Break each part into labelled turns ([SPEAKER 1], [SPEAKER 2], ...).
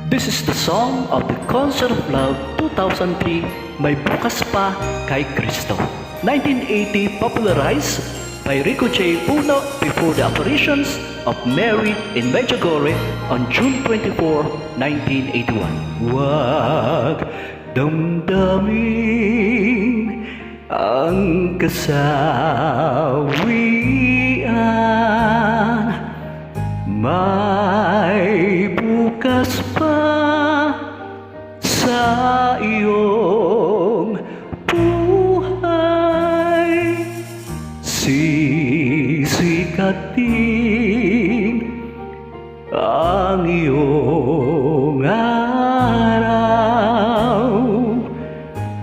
[SPEAKER 1] This is the song of the Concert of Love 2003, May Bukas Pa Kay Kristo. 1980, popularized by Rico J. Puno before the apparitions of Mary in Medjugorje on June 24, 1981. Wag damdamin ang kasawian, may bukas pa sa iyong buhay, sisikatin ang iyong araw,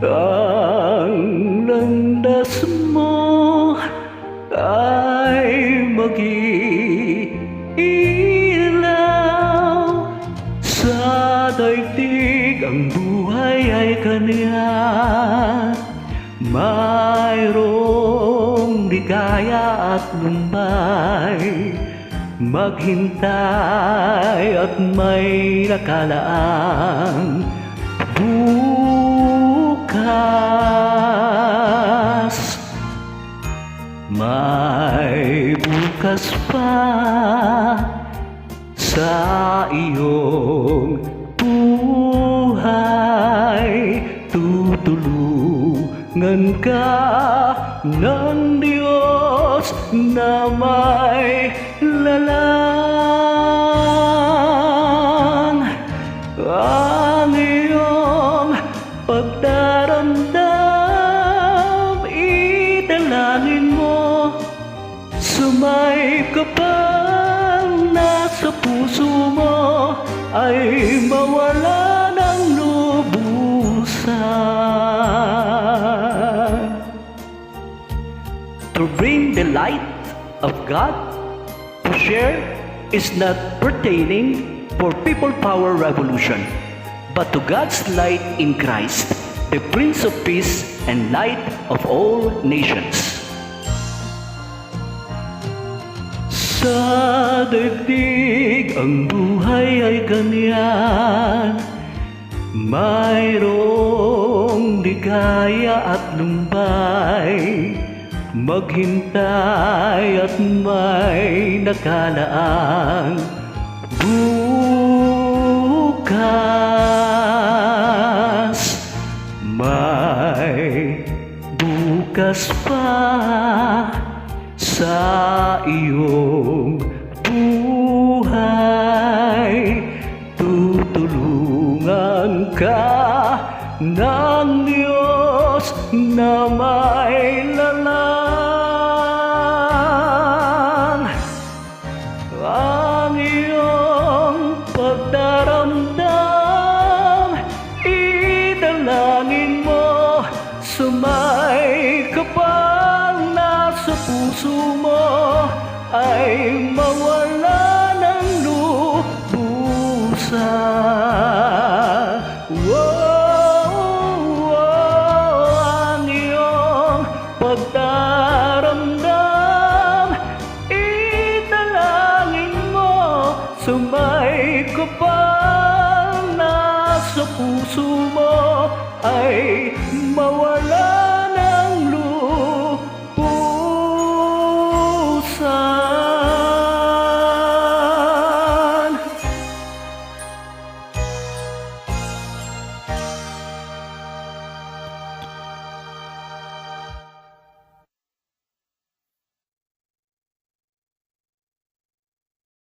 [SPEAKER 1] ang landas mo ay mag-iilaw sa daigdig, ang buhay ay kanya. Mayroong ligaya at lumbay, maghintay at may nakalaang bukas. May bukas pa sa iyong buhay, tutulungan ka ng Diyos na may lalang. Ang iyong pagdaramdam, idalangin mo, sumay ka bang nasa puso mo ay mawala ng lubusan. To bring the light of God to share is not pertaining for people power revolution, but to God's light in Christ, the Prince of Peace and light of all nations. Sa daigdig ang buhay ay ganyan, mayroong ligaya at lumbay, maghintay at may nakalaang bukas. May bukas pa sa iyong buhay, tutulungan ka ng Diyos na may lalang. Ang iyong pagdaramdam, idalangin mo, sumay ka bang nasa puso mo ay mawala ng lubusan. Ang iyong pagdaramdam, idalangin mo, sumay ka bang nasa puso mo ay mawala